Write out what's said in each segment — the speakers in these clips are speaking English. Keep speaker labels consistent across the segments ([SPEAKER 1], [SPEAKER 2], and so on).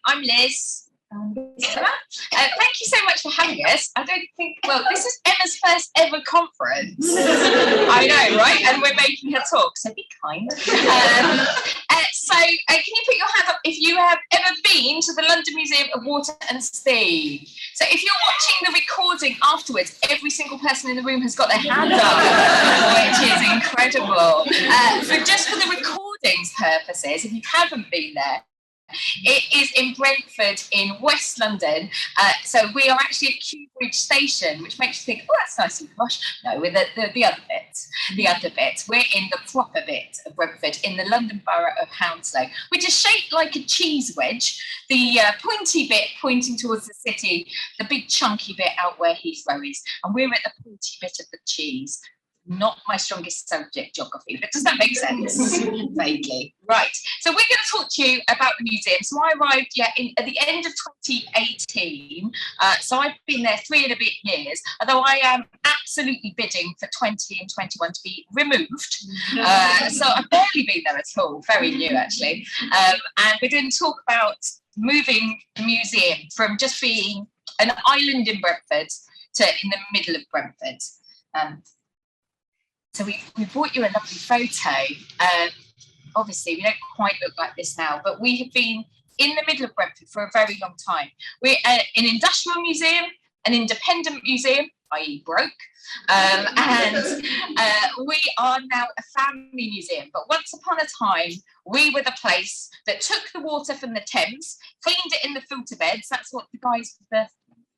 [SPEAKER 1] I'm Liz. Thank you so much for having us. I don't think, well, this is Emma's first ever conference. I know, right? And we're making her talk, so be kind. Can you put your hand up if you have ever been to the London Museum of Water and Steam? So if you're watching the recording afterwards, every single person in the room has got their hand up, which is incredible. Just for the recording's purposes, if you haven't been there, it is in Brentford in West London. So we are actually at Kew Bridge Station, which makes you think, oh, that's nice and posh. No, we're the other bit. The other bit. We're in the proper bit of Brentford in the London Borough of Hounslow, which is shaped like a cheese wedge. The pointy bit pointing towards the city, the big chunky bit out where Heathrow is. And we're at the pointy bit of the cheese. Not my strongest subject, geography, but does that make sense? Vaguely. Right. So we're going to talk to you about the museum. So I arrived at the end of 2018. So I've been there 3 and a bit years, although I am absolutely bidding for 20 and 21 to be removed. So I've barely been there at all. Very new, actually. And we're going to talk about moving the museum from just being an island in Brentford to in the middle of Brentford. So we brought you a lovely photo. Obviously, we don't quite look like this now, but we have been in the middle of Brentford for a very long time. We're an industrial museum, an independent museum, i.e. broke, and we are now a family museum. But once upon a time, we were the place that took the water from the Thames, cleaned it in the filter beds. That's what the guys with the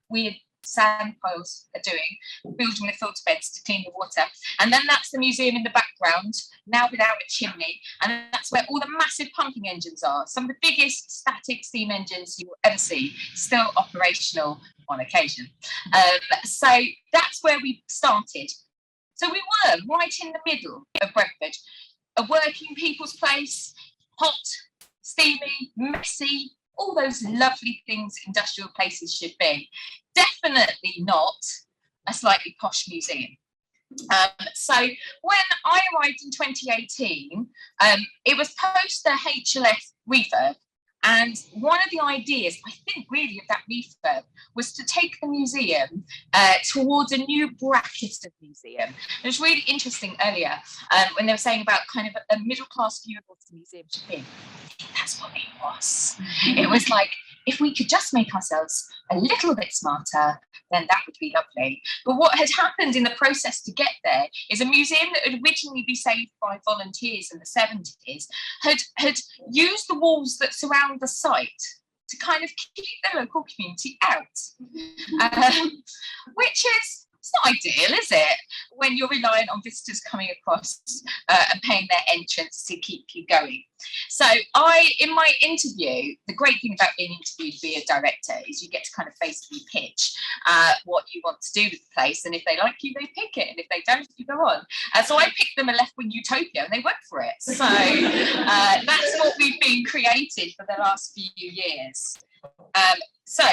[SPEAKER 1] weird sand piles are doing, building the filter beds to clean the water. And then that's the museum in the background, now without a chimney, and that's where all the massive pumping engines are. Some of the biggest static steam engines you will ever see, still operational on occasion. So that's where we started. So we were right in the middle of Brentford, a working people's place, hot, steamy, messy, all those lovely things industrial places should be. Definitely not a slightly posh museum. So when I arrived in 2018, it was post the HLF refurb. And one of the ideas, I think, really of that refurb was to take the museum towards a new bracket of museum. It was really interesting earlier when they were saying about kind of a middle-class view of what the museum should be. I think that's what it was. It was like, if we could just make ourselves a little bit smarter, then that would be lovely. But what had happened in the process to get there is a museum that had originally been saved by volunteers in the 70s had used the walls that surround the site to kind of keep the local community out, which is, it's not ideal, is it? When you're reliant on visitors coming across and paying their entrance to keep you going. So in my interview, the great thing about being interviewed via director is you get to kind of basically pitch what you want to do with the place. And if they like you, they pick it. And if they don't, you go on. So I picked them a left-wing utopia and they went for it. So that's what we've been created for the last few years. So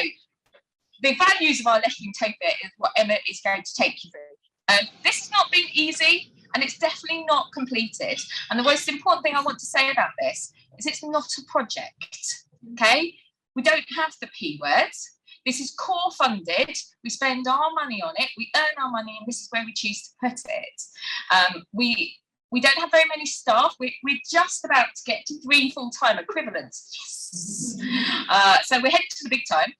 [SPEAKER 1] the values of our left-wing utopia is what Emma is going to take you through. This has not been easy, and it's definitely not completed. And the most important thing I want to say about this is it's not a project, okay? We don't have the P words. This is core funded. We spend our money on it. We earn our money, and this is where we choose to put it. We don't have very many staff. We're just about to get to 3 full-time equivalents. Yes. So we're heading to the big time.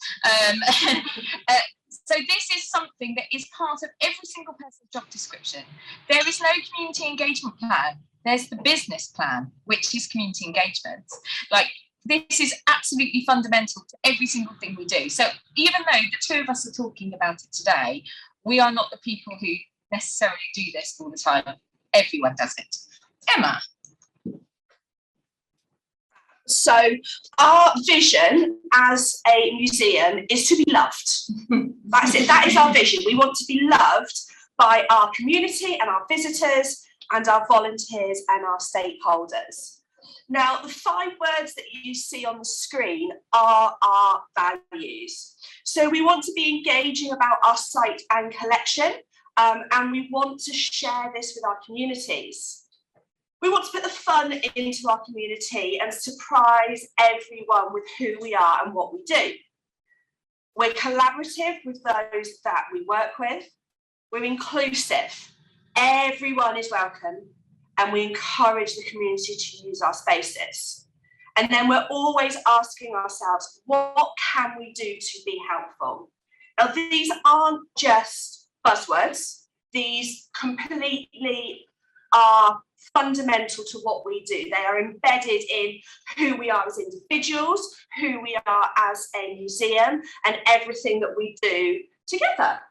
[SPEAKER 1] So this is something that is part of every single person's job description. There is no community engagement plan. There's the business plan, which is community engagement. Like, this is absolutely fundamental to every single thing we do. So even though the 2 of us are talking about it today, we are not the people who necessarily do this all the time. Everyone does it. Emma.
[SPEAKER 2] So our vision as a museum is to be loved. That's it. That is our vision. We want to be loved by our community and our visitors and our volunteers and our stakeholders. Now, the 5 words that you see on the screen are our values. So we want to be engaging about our site and collection, and we want to share this with our communities. We want to put the fun into our community and surprise everyone with who we are and what we do. We're collaborative with those that we work with. We're inclusive. Everyone is welcome, and we encourage the community to use our spaces. And then we're always asking ourselves, what can we do to be helpful? Now, these aren't just buzzwords. These completely are fundamental to what we do. They are embedded in who we are as individuals, who we are as a museum, and everything that we do together.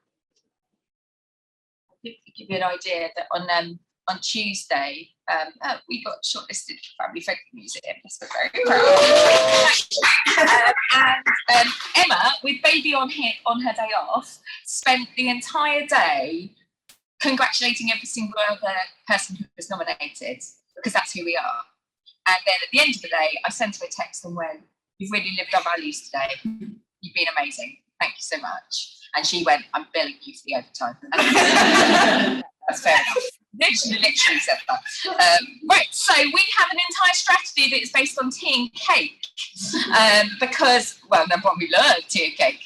[SPEAKER 1] To give you an idea that on Tuesday, we got shortlisted for Family Folk Museum. Yes, we're very proud. And Emma, with baby on her day off, spent the entire day congratulating every single other person who was nominated, because that's who we are. And then at the end of the day, I sent her a text and went, "You've really lived our values today. You've been amazing. Thank you so much." And she went, "I'm billing you for the overtime." That's fair enough. Literally said that. Right, so we have an entire strategy that is based on tea and cake, because, well, number one, we learned tea and cake,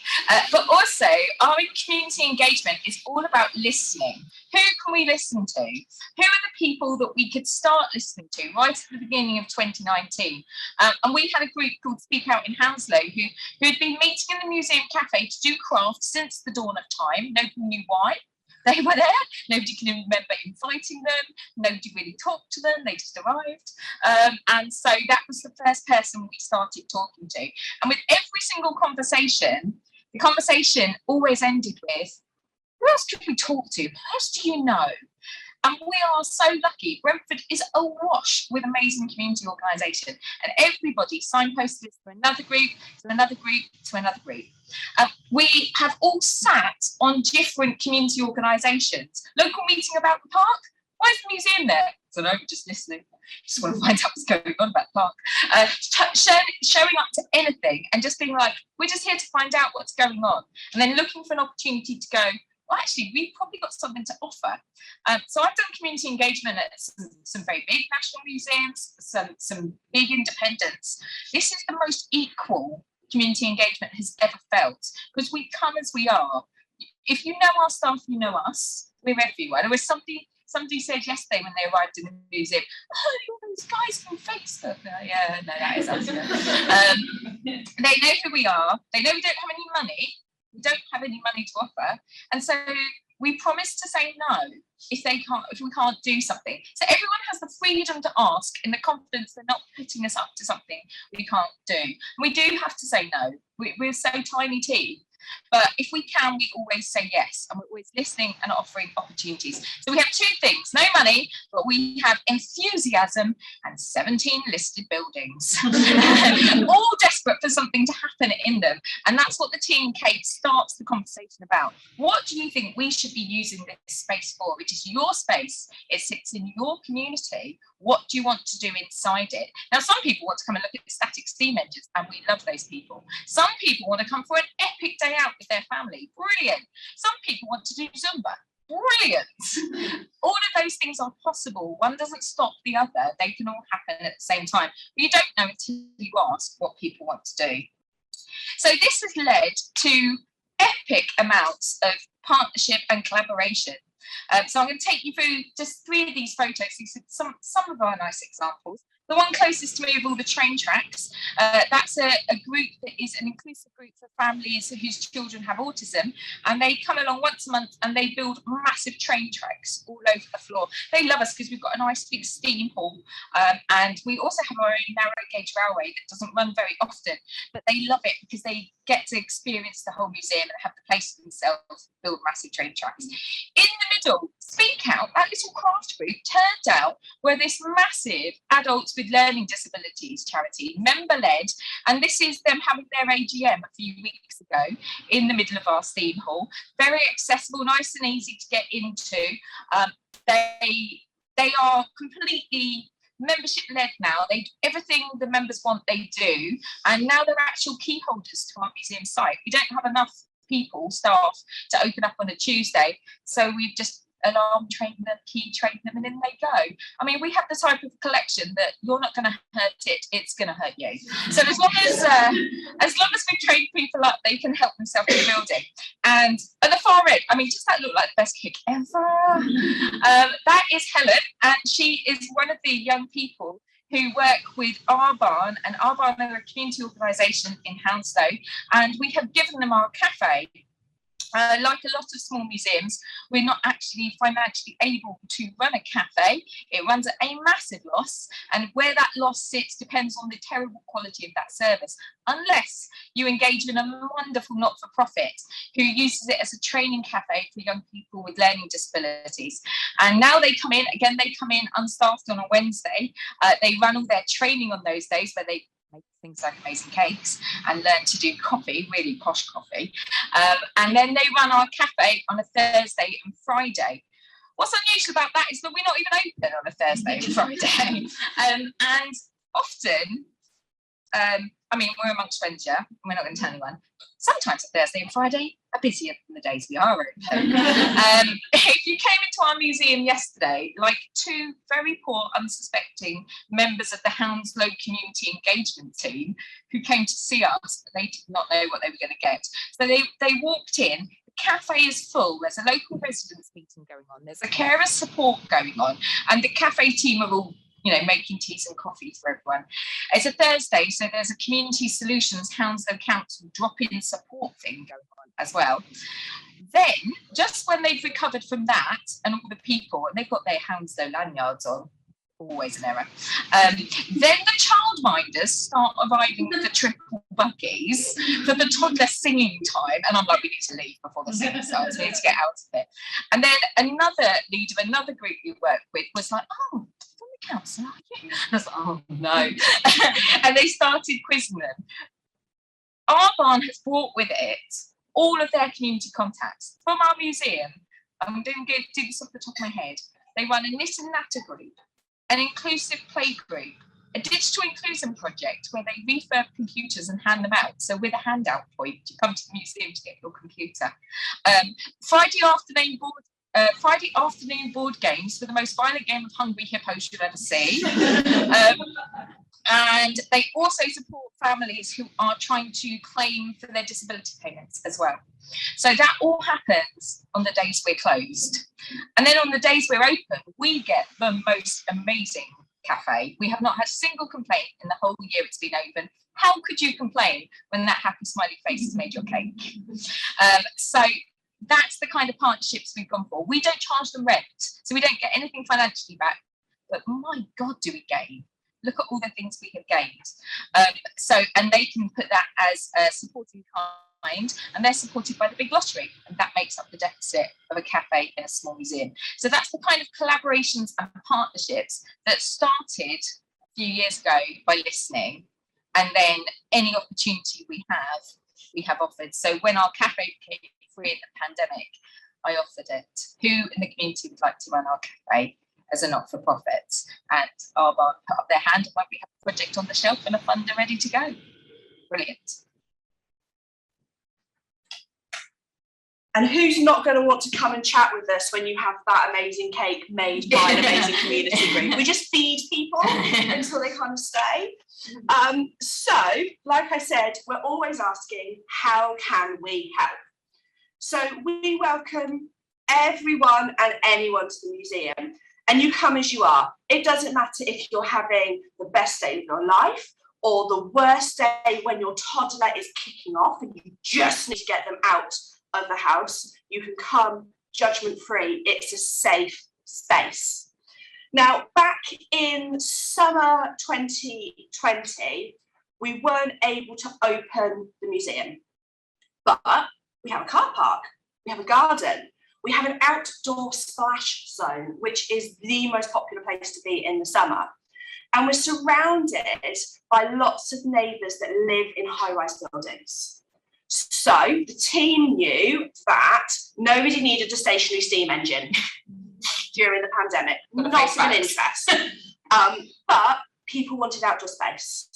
[SPEAKER 1] but also our community engagement is all about listening. Who can we listen to? Who are the people that we could start listening to right at the beginning of 2019? And we had a group called Speak Out in Hounslow who had been meeting in the museum cafe to do crafts since the dawn of time. Nobody knew why. They were there. Nobody can remember inviting them. Nobody really talked to them. They just arrived. And so that was the first person we started talking to. And with every single conversation, the conversation always ended with, who else could we talk to? Who else do you know? And we are so lucky. Brentford is awash with amazing community organisation, and everybody signposted us to another group, to another group, to another group. We have all sat on different community organisations. Local meeting about the park. Why is the museum there? So no, just listening. Just want to find out what's going on about the park. Showing up to anything and just being like, we're just here to find out what's going on, and then looking for an opportunity to go, well, actually, we've probably got something to offer. So I've done community engagement at some very big national museums, some big independents. This is the most equal community engagement has ever felt, because we come as we are. If you know our staff, you know us. We're everywhere. There was somebody said yesterday when they arrived in the museum, "Oh, you're those guys from Facebook." Yeah, no, that is us. They know who we are. They know we don't have any money. We don't have any money to offer, and so we promise to say no if we can't do something. So everyone has the freedom to ask in the confidence they're not putting us up to something we can't do. And we do have to say no. We're so tiny team. But if we can, we always say yes, and we're always listening and offering opportunities. So we have two things: no money, but we have enthusiasm and 17 listed buildings, all desperate for something to happen in them. And that's what the tea and cake starts the conversation about. What do you think we should be using this space for? It is your space. It sits in your community. What do you want to do inside it? Now, some people want to come and look at the static steam engines, and we love those people. Some people want to come for an epic day out with their family. Brilliant. Some people want to do Zumba. Brilliant. All of those things are possible. One doesn't stop the other. They can all happen at the same time. But you don't know until you ask what people want to do. So this has led to epic amounts of partnership and collaboration. So I'm going to take you through just 3 of these photos. These are some of our nice examples. The one closest to me of all the train tracks, that's a group that is an inclusive group for families whose children have autism, and they come along once a month and they build massive train tracks all over the floor. They love us because we've got a nice big steam hall, and we also have our own narrow gauge railway that doesn't run very often, but they love it because they get to experience the whole museum and have the place for themselves, build massive train tracks. In the middle, Speak Out, that little craft group, turned out were this massive adults with learning disabilities charity, member-led, and this is them having their AGM a few weeks ago in the middle of our steam hall. Very accessible, nice and easy to get into. They are completely membership-led now. They do everything the members want, they do, and now they're actual key holders to our museum site. We don't have enough staff to open up on a Tuesday, so we've just alarm train them, key train them, and in they go. I mean, we have the type of collection that you're not going to hurt it, it's going to hurt you. So as long as we train people up, they can help themselves in the building. And at the far end, I mean, does that look like the best cake ever? That is Helen, and she is one of the young people who work with Our Barn, and Our Barn are a community organisation in Hounslow, and we have given them our cafe. Like a lot of small museums, we're not actually financially able to run a cafe. It runs at a massive loss, and where that loss sits depends on the terrible quality of that service, unless you engage in a wonderful not-for-profit who uses it as a training cafe for young people with learning disabilities. And now they come in unstaffed on a Wednesday. They run all their training on those days where they make things like amazing cakes and learn to do coffee, really posh coffee. And then they run our cafe on a Thursday and Friday. What's unusual about that is that we're not even open on a Thursday and Friday. And often, I mean, we're amongst friends, yeah, we're not going to tell anyone. Sometimes a Thursday and Friday are busier than the days we are open. If you came into our museum yesterday, like two very poor, unsuspecting members of the Hounslow Community Engagement Team who came to see us, they did not know what they were going to get. So they walked in. The cafe is full. There's a local residents meeting going on. There's a carer support going on, and the cafe team are all, you know, making teas and coffee for everyone. It's a Thursday, so there's a Community Solutions Hounslow Council drop-in support thing going on as well. Then, just when they've recovered from that, and all the people, and they've got their Hounslow lanyards on, always an error, then the childminders start arriving with the triple buggies for the toddler singing time, and I'm like, we need to leave before the singing starts, we need to get out of it. And then another leader of another group we work with was like, oh, council, are you? I was like, oh no. And they started quizzing them. Our Barn has brought with it all of their community contacts from our museum. I'm going to do this off the top of my head. They run a knit and natter group, an inclusive play group, a digital inclusion project where they refurb computers and hand them out. So with a handout point, you come to the museum to get your computer. Friday afternoon board games for the most violent game of Hungry Hippos you'll ever see. And they also support families who are trying to claim for their disability payments as well. So that all happens on the days we're closed. And then on the days we're open, we get the most amazing cafe. We have not had a single complaint in the whole year it's been open. How could you complain when that happy smiley face has made your cake? So that's the kind of partnerships we've gone for. We don't charge them rent, so we don't get anything financially back, but my God, do we gain? Look at all the things we have gained. And they can put that as supporting kind, and they're supported by the big lottery, and that makes up the deficit of a cafe in a small museum. So that's the kind of collaborations and partnerships that started a few years ago by listening, and then any opportunity we have offered. So when our cafe became free in the pandemic, I offered it. Who in the community would like to run our cafe as a not-for-profit? And Our Barn put up their hand when we have a project on the shelf and a funder ready to go. Brilliant.
[SPEAKER 2] And who's not going to want to come and chat with us when you have that amazing cake made by an amazing community group? We just feed people until they kind of stay. So, like I said, we're always asking, how can we help? So we welcome everyone and anyone to the museum, and you come as you are. It doesn't matter if you're having the best day of your life or the worst day when your toddler is kicking off and you just need to get them out of the house. You can come judgment-free. It's a safe space. Now, back in summer 2020, we weren't able to open the museum, but we have a car park, we have a garden, we have an outdoor splash zone, which is the most popular place to be in the summer. And we're surrounded by lots of neighbours that live in high-rise buildings. So the team knew that nobody needed a stationary steam engine during the pandemic, not of interest. But people wanted outdoor space.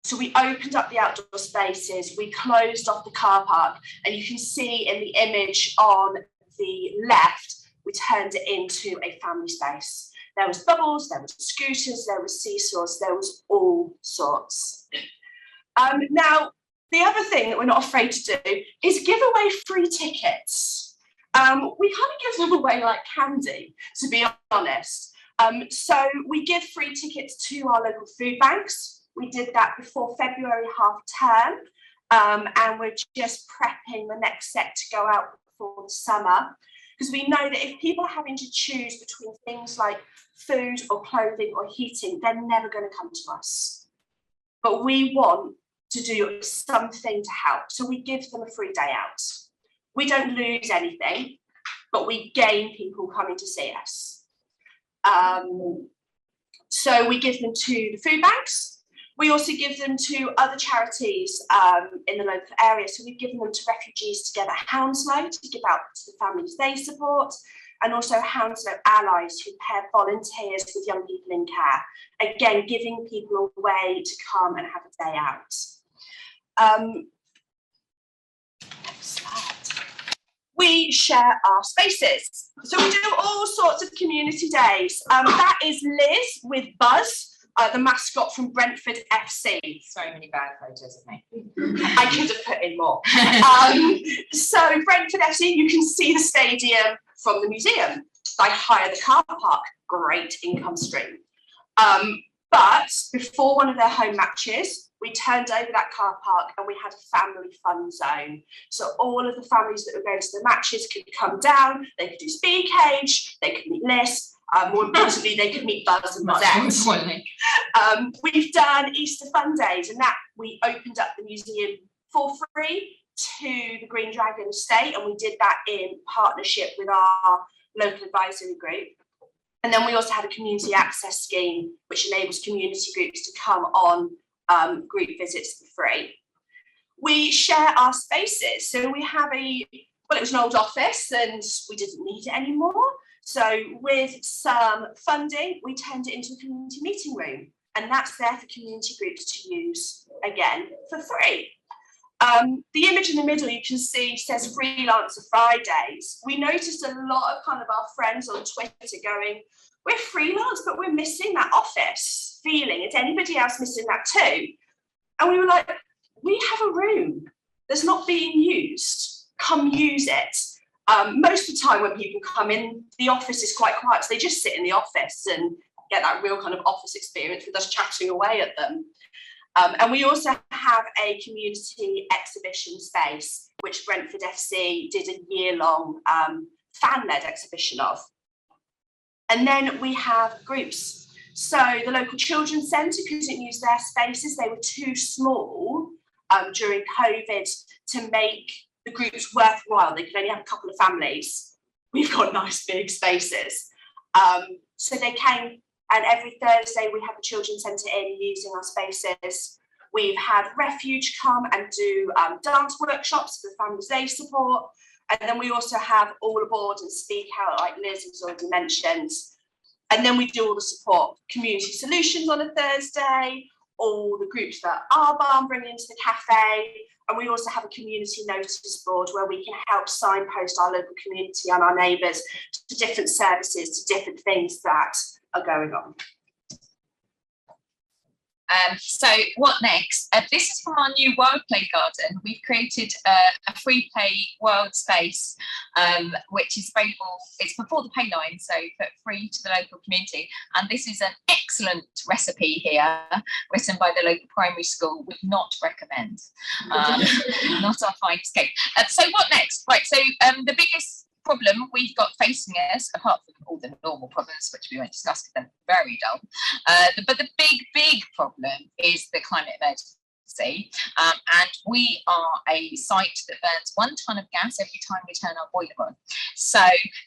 [SPEAKER 2] So we opened up the outdoor spaces, we closed off the car park, and you can see in the image on the left we turned it into a family space. There was bubbles, there was scooters, there was seesaws, there was all sorts. Now, the other thing that we're not afraid to do is give away free tickets. We kind of give them away like candy, to be honest. So we give free tickets to our local food banks. We did that before February half term, and we're just prepping the next set to go out before the summer, because we know that if people are having to choose between things like food or clothing or heating, they're never going to come to us. But we want to do something to help, so we give them a free day out. We don't lose anything, but we gain people coming to see us. So we give them to the food banks. We also give them to other charities in the local area. So we've given them to Refugees Together Hounslow to give out to the families they support, and also Hounslow Allies, who pair volunteers with young people in care. Again, giving people a way to come and have a day out. Next slide. We share our spaces. So we do all sorts of community days. That is Liz with Buzz, the mascot from Brentford FC.
[SPEAKER 1] So many bad photos of me.
[SPEAKER 2] I could have put in more. So Brentford FC, you can see the stadium from the museum. I hire the car park, great income stream. But before one of their home matches, we turned over that car park and we had a family fun zone. So all of the families that were going to the matches could come down, they could do speed cage, they could meet Liz, more importantly, they could meet Buzz and Buzette. We've done Easter Fun Days, and that we opened up the museum for free to the Green Dragon estate, and we did that in partnership with our local advisory group. And then we also had a community access scheme, which enables community groups to come on group visits for free. We share our spaces. So we have it was an old office and we didn't need it anymore. So with some funding, we turned it into a community meeting room. And that's there for community groups to use, again, for free. The image in the middle you can see says Freelancer Fridays. We noticed a lot of kind of our friends on Twitter going, we're freelance, but we're missing that office feeling. Is anybody else missing that too? And we were like, we have a room that's not being used. Come use it. Most of the time when people come in, the office is quite quiet, so they just sit in the office and get that real kind of office experience with us chatting away at them. And we also have a community exhibition space, which Brentford FC did a year-long fan-led exhibition of. And then we have groups. So the local children's centre couldn't use their spaces. They were too small during COVID to make the groups worthwhile. They could only have a couple of families. We've got nice big spaces. So they came, and every Thursday we have the children's centre in using our spaces. We've had Refuge come and do dance workshops for the families they support. And then we also have All Aboard and Speak Out, like Liz has already mentioned. And then we do all the support, community solutions on a Thursday, all the groups that our barn bring into the cafe. And we also have a community notice board where we can help signpost our local community and our neighbours to different services, to different things that are going on.
[SPEAKER 1] So what next? This is from our new World Play Garden. We've created a free play world space, which is available, it's before the pay line, so for free to the local community. And this is an excellent recipe here, written by the local primary school, would not recommend. Not our finest cake. So what next? Right, so the biggest problem we've got facing us, apart from all the normal problems, which we won't discuss because they're very dull, but the big problem is the climate emergency. And we are a site that burns 1 tonne of gas every time we turn our boiler on. So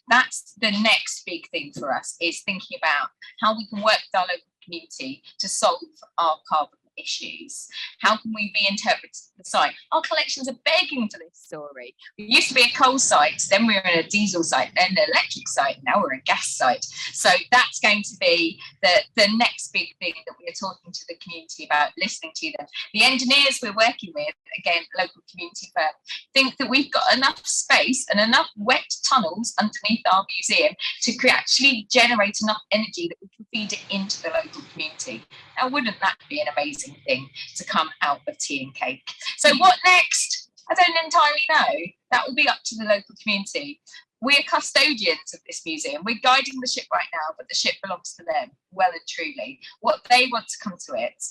[SPEAKER 1] that's the next big thing for us, is thinking about how we can work with our local community to solve our carbon issues? How can we reinterpret the site? Our collections are begging for this story. We used to be a coal site, then we were in a diesel site, then an electric site, now we're a gas site. So that's going to be the next big thing that we are talking to the community about, listening to them. The engineers we're working with, again, local community firm, think that we've got enough space and enough wet tunnels underneath our museum to actually generate enough energy that we can feed it into the local community. Now, wouldn't that be an amazing thing to come out of tea and cake? So what next? I don't entirely know. That will be up to the local community. We're custodians of this museum. We're guiding the ship right now, but the ship belongs to them, well and truly. What they want to come to it,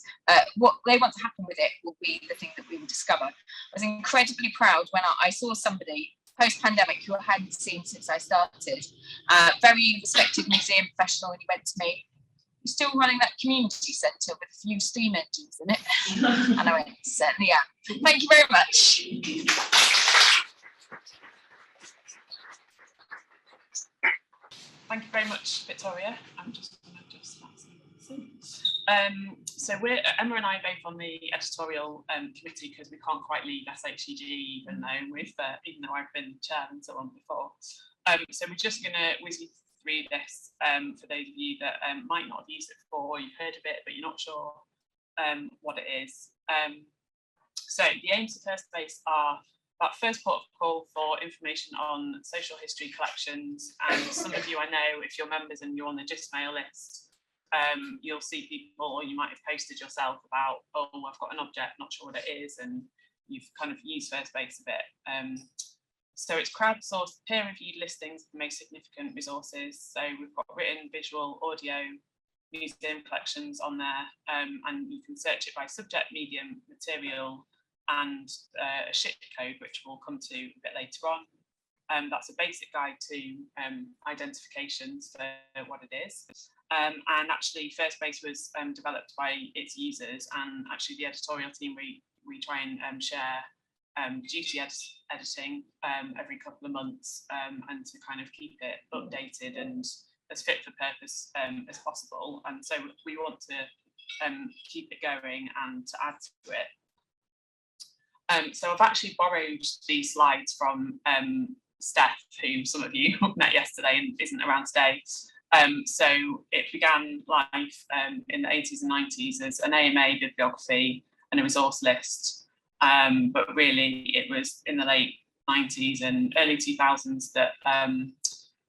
[SPEAKER 1] what they want to happen with it will be the thing that we will discover. I was incredibly proud when I saw somebody post-pandemic who I hadn't seen since I started, very respected museum professional, and he went to me, "You're still running that community centre with a few steam engines in it?" And I went, "Certainly am." Thank you very much.
[SPEAKER 3] Thank you very much, Victoria. I'm just going to adjust that. So Emma and I are both on the editorial committee because we can't quite leave SHCG even though I've been chair and so on before. So we're just going to whiz you through this for those of you that might not have used it before, or you've heard of it but you're not sure what it is. So the aims of firstBASE are that first port of call for information on social history collections, and some of you I know, if you're members and you're on the GIST mail list, you'll see people, or you might have posted yourself about, oh, I've got an object, not sure what it is, and you've kind of used firstBASE a bit. So it's crowdsourced, peer-reviewed listings of the most significant resources. So we've got written, visual, audio, museum collections on there, and you can search it by subject, medium, material, and a SHCG code, which we'll come to a bit later on. That's a basic guide to identifications for what it is. And actually, firstBASE was developed by its users, and actually the editorial team, we try and share duty editing every couple of months, and to kind of keep it updated and as fit for purpose as possible. And so we want to keep it going and to add to it. So I've actually borrowed these slides from Steph, who some of you met yesterday and isn't around today. So it began life in the 80s and 90s as an AMA bibliography and a resource list. But really it was in the late 90s and early 2000s that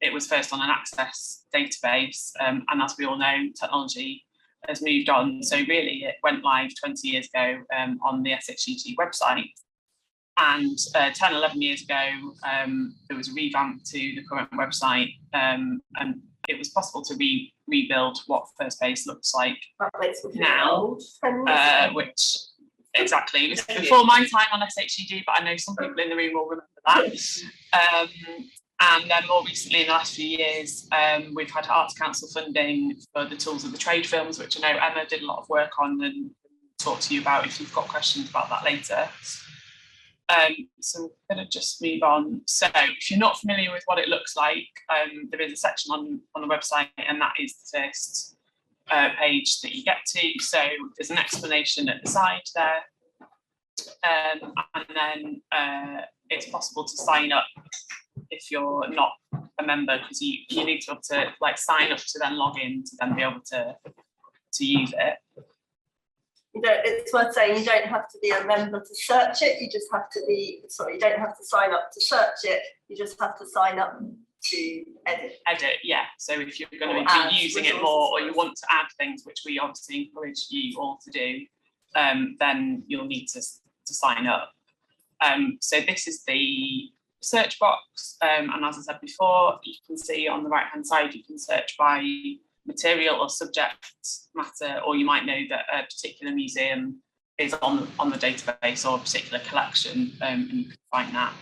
[SPEAKER 3] it was first on an Access database. And as we all know, technology has moved on. So really it went live 20 years ago on the SHCG website. And 10, 11 years ago, there was a revamp to the current website, and it was possible to rebuild what firstBASE looks like now, which exactly, it was before my time on SHCG, but I know some people in the room will remember that. And then more recently, in the last few years, we've had Arts Council funding for the tools of the trade films, which I know Emma did a lot of work on and talk to you about if you've got questions about that later. So I'm going to just move on. So if you're not familiar with what it looks like, there is a section on the website, and that is the first page that you get to. So there's an explanation at the side there, and then it's possible to sign up if you're not a member, because you need to be able to like sign up to then log in to then be able to use it.
[SPEAKER 4] It's worth saying you don't have to be a member to search it. You just have to be, you don't have to sign up to search it. You just have to sign up to edit.
[SPEAKER 3] Edit, yeah. So if you're going to be using it more, or you want to add things, which we obviously encourage you all to do, then you'll need to sign up. So this is the search box, and as I said before, you can see on the right hand side you can search by material or subject matter, or you might know that a particular museum is on the database or a particular collection, and you can find that.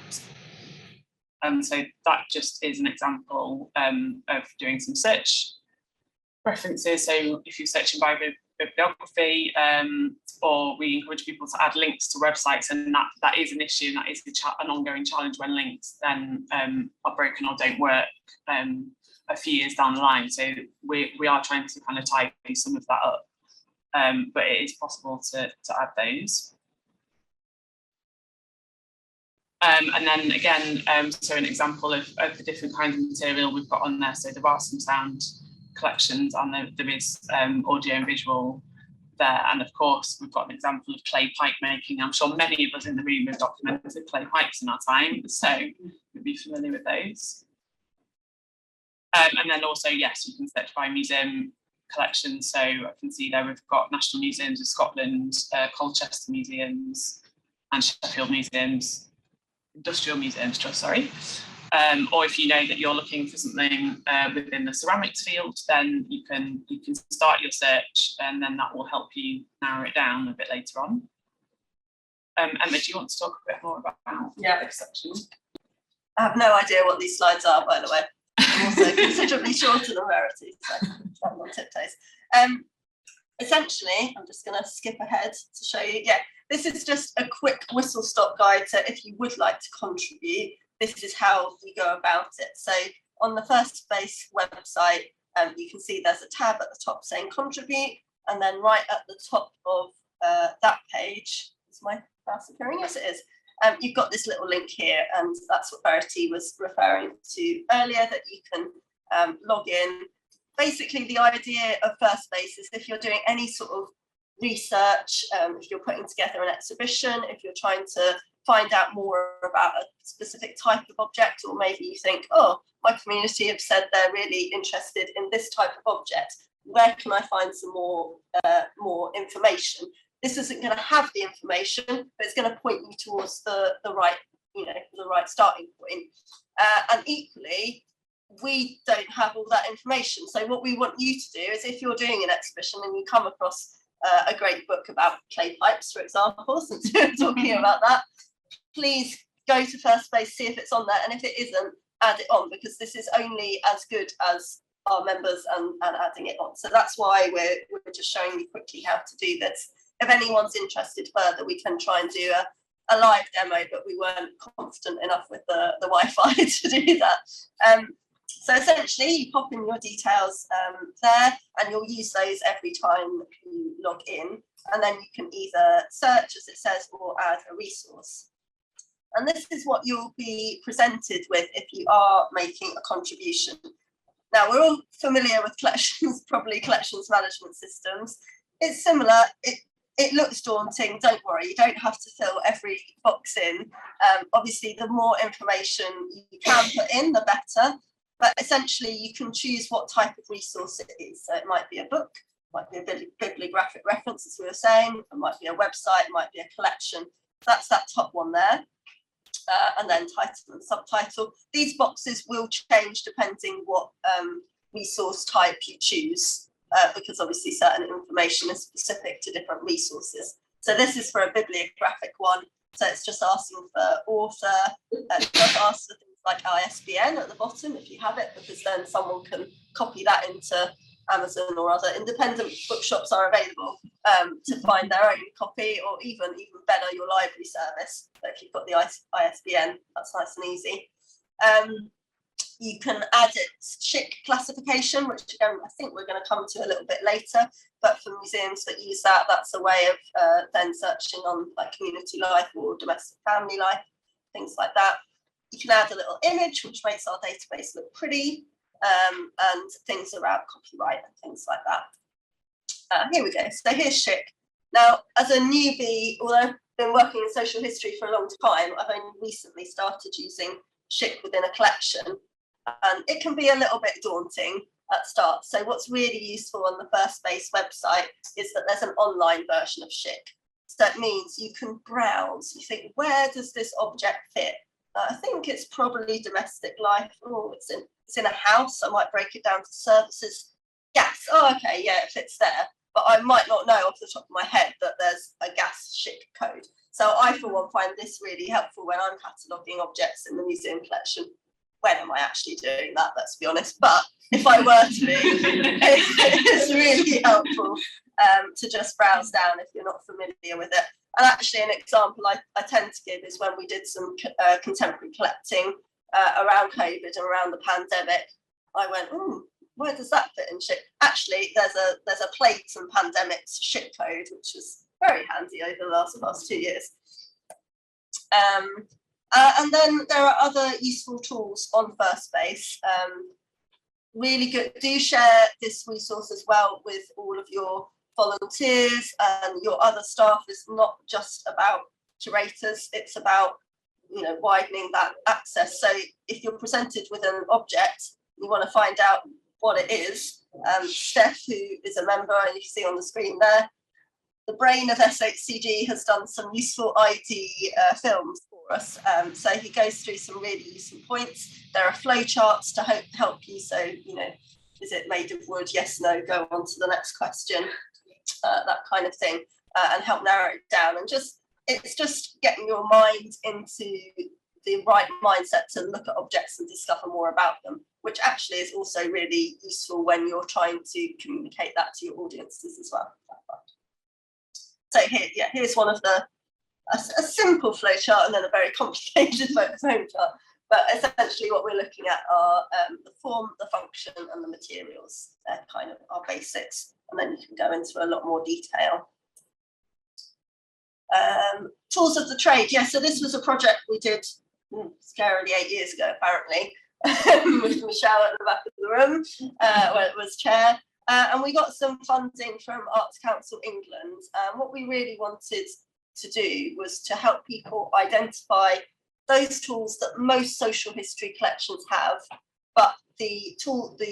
[SPEAKER 3] And so that just is an example of doing some search references. So if you're searching by bibliography, or we encourage people to add links to websites, and that is an issue, and that is an ongoing challenge when links then are broken or don't work a few years down the line. So we are trying to kind of tidy some of that up. but it is possible to add those. And then again, so an example of the different kinds of material we've got on there. So there are some sound collections, and there is audio and visual there. And of course, we've got an example of clay pipe making. I'm sure many of us in the room have documented clay pipes in our time, so you'll be familiar with those. And then also, yes, you can search by museum collections. So I can see there we've got National Museums of Scotland, Colchester Museums, and Sheffield Museums. Industrial Museums Trust, sorry. Or if you know that you're looking for something within the ceramics field, then you can start your search, and then that will help you narrow it down a bit later on. Emma, do you want to talk a bit more about this section?
[SPEAKER 4] I have no idea what these slides are, by the way. I'm also considerably shorter than Verity, so I'm on tiptoes. Essentially, I'm just going to skip ahead to show you. Yeah, this is just a quick whistle-stop guide to, if you would like to contribute, this is how you go about it. So on the firstBASE website, you can see there's a tab at the top saying contribute, and then right at the top of that page, is my mouse appearing? Yes, it is. You've got this little link here, and that's what Verity was referring to earlier, that you can log in. Basically, the idea of firstBASE is if you're doing any sort of research, if you're putting together an exhibition, if you're trying to find out more about a specific type of object, or maybe you think, oh, my community have said they're really interested in this type of object, where can I find some more information? This isn't going to have the information, but it's going to point you towards the right, the right starting point. And equally, we don't have all that information. So what we want you to do is, if you're doing an exhibition and you come across a great book about clay pipes, for example, since we're talking about that, please go to firstBASE, see if it's on there, and if it isn't, add it on, because this is only as good as our members and adding it on. So that's why we're just showing you quickly how to do this. If anyone's interested further, we can try and do a live demo, but we weren't confident enough with the Wi-Fi to do that. So essentially, you pop in your details there, and you'll use those every time you log in. And then you can either search, as it says, or add a resource. And this is what you'll be presented with if you are making a contribution. Now, we're all familiar with collections, probably collections management systems. It's similar. It looks daunting. Don't worry, you don't have to fill every box in. Obviously, the more information you can put in, the better. But essentially, you can choose what type of resource it is. So it might be a book, might be a bibliographic reference, as we were saying, it might be a website, it might be a collection. That's that top one there. And then title and subtitle. These boxes will change depending what resource type you choose, because obviously certain information is specific to different resources. So this is for a bibliographic one. So it's just asking for author, it does ask for things like ISBN at the bottom if you have it, because then someone can copy that into Amazon, or other independent bookshops are available to find their own copy, or even better, your library service. But if you've got the ISBN, that's nice and easy. You can add its SHCG classification, which again, I think we're going to come to a little bit later, but for museums that use that, that's a way of then searching on like community life or domestic family life, things like that. You can add a little image, which makes our database look pretty, and things around copyright and things like that. Here we go. So here's SHCG. Now, as a newbie, although I've been working in social history for a long time, I've only recently started using SHCG within a collection, and it can be a little bit daunting at start. So what's really useful on the firstBASE website is that there's an online version of SHCG. So that means you can browse. You think, where does this object fit? I think it's probably domestic life. Oh, it's in a house. I might break it down to services. Gas. Oh, okay, yeah, it fits there. But I might not know off the top of my head that there's a gas SHCG code. So I, for one, find this really helpful when I'm cataloguing objects in the museum collection. When am I actually doing that? Let's be honest. But if I were to be, it's really helpful to just browse down if you're not familiar with it. And actually, an example I tend to give is when we did some contemporary collecting around COVID and around the pandemic. I went, where does that fit in ship? Actually, there's a plagues and pandemics ship code, which is very handy over the last 2 years. And then there are other useful tools on firstBASE. Really good. Do share this resource as well with all of your volunteers and your other staff. It's not just about curators, it's about, you know, widening that access. So if you're presented with an object, you want to find out what it is. Steph, who is a member, and you can see on the screen there, the brain of SHCG, has done some useful ID films for us. So he goes through some really useful points. There are flow charts to help you. So, you know, is it made of wood? Yes, no, go on to the next question, that kind of thing, and help narrow it down. And it's just getting your mind into the right mindset to look at objects and discover more about them, which actually is also really useful when you're trying to communicate that to your audiences as well. So here's one of a simple flow chart and then a very complicated flow chart. But essentially what we're looking at are the form, the function and the materials. They're kind of our basics. And then you can go into a lot more detail. Tools of the trade. Yeah, so this was a project we did scarily 8 years ago, apparently, with Michelle at the back of the room, where it was chair. And we got some funding from Arts Council England. What we really wanted to do was to help people identify those tools that most social history collections have, but the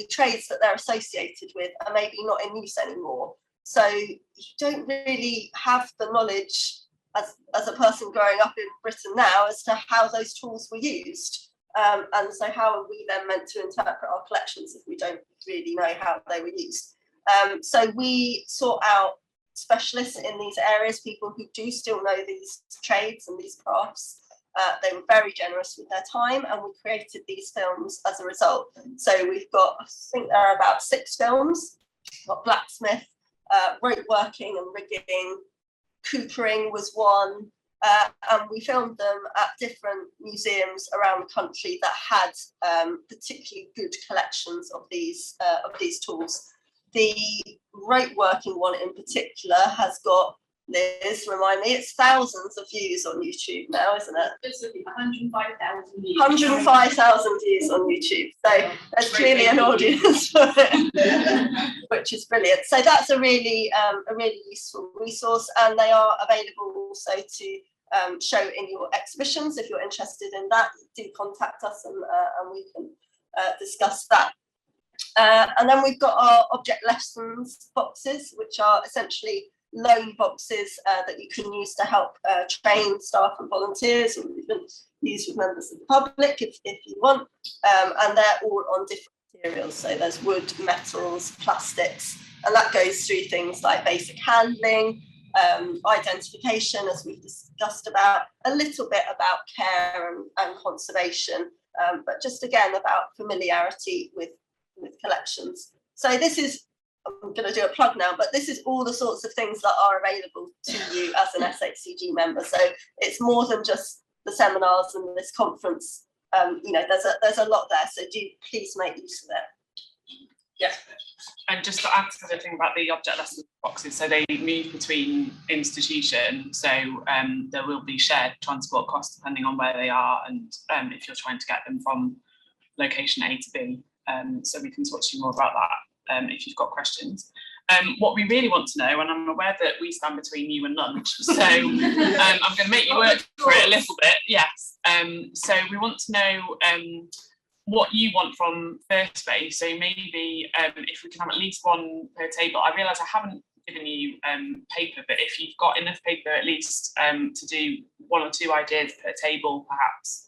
[SPEAKER 4] trades that they're associated with are maybe not in use anymore. So you don't really have the knowledge as a person growing up in Britain now as to how those tools were used. And so how are we then meant to interpret our collections if we don't really know how they were used? So we sought out specialists in these areas, people who do still know these trades and these crafts. They were very generous with their time, and we created these films as a result. So we've got, I think there are about 6 films. We've got blacksmith, rope working and rigging, coopering was one, and we filmed them at different museums around the country that had particularly good collections of these tools. The rope working one in particular has got, Liz, remind me, it's thousands of views on YouTube now, isn't it?
[SPEAKER 5] It's 105,000 views.
[SPEAKER 4] 105,000 views on YouTube. So there's clearly an audience for it, which is brilliant. So that's a really useful resource, and they are available also to show in your exhibitions. If you're interested in that, do contact us and we can discuss that. And then we've got our object lessons boxes, which are essentially loan boxes that you can use to help train staff and volunteers, or even use with members of the public if you want. And they're all on different materials. So there's wood, metals, plastics, and that goes through things like basic handling, identification, as we've discussed about, a little bit about care and conservation, but just again about familiarity with collections. So this is, I'm going to do a plug now, but this is all the sorts of things that are available to you as an SHCG member. So it's more than just the seminars and this conference. You know, there's a lot there. So do please make use of it.
[SPEAKER 3] Yeah. And just to add to the thing about the object lesson boxes, so they move between institutions. So there will be shared transport costs depending on where they are, and if you're trying to get them from location A to B. So we can talk to you more about that if you've got questions. What we really want to know, and I'm aware that we stand between you and lunch, so I'm going to make you work for it a little bit. Yes. So we want to know what you want from firstBASE. So maybe if we can have at least one per table. I realise I haven't given you paper, but if you've got enough paper at least to do 1 or 2 ideas per table, perhaps.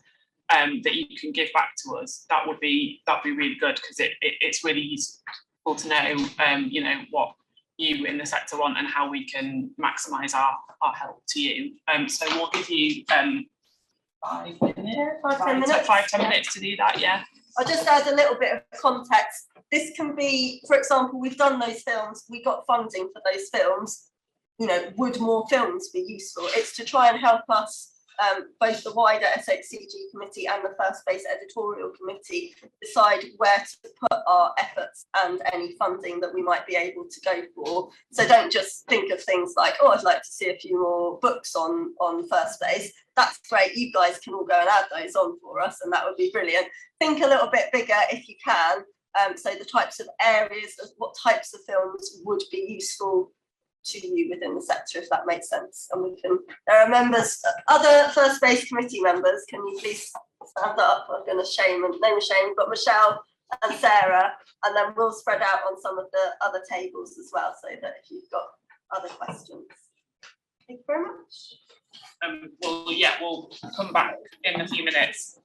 [SPEAKER 3] That you can give back to us, that'd be really good, because it's really useful to know you know, what you in the sector want and how we can maximise our help to you. So we'll give you 5 minutes, 5-10 minutes to do that. Yeah,
[SPEAKER 4] I'll just add a little bit of context. This can be, for example, we've done those films, we got funding for those films. You know, would more films be useful? It's to try and help us both the wider SHCG committee and the firstBASE editorial committee decide where to put our efforts and any funding that we might be able to go for. So don't just think of things like, oh, I'd like to see a few more books on firstBASE. That's great, you guys can all go and add those on for us, and that would be brilliant. Think a little bit bigger if you can. So the types of areas of what types of films would be useful to you within the sector, if that makes sense. And we can, there are members, other firstBASE committee members, can you please stand up? I'm going to name and shame. We've got Michelle and Sarah, and then we'll spread out on some of the other tables as well, so that if you've got other questions. Thank you very much.
[SPEAKER 3] Well, yeah, we'll come back in a few minutes.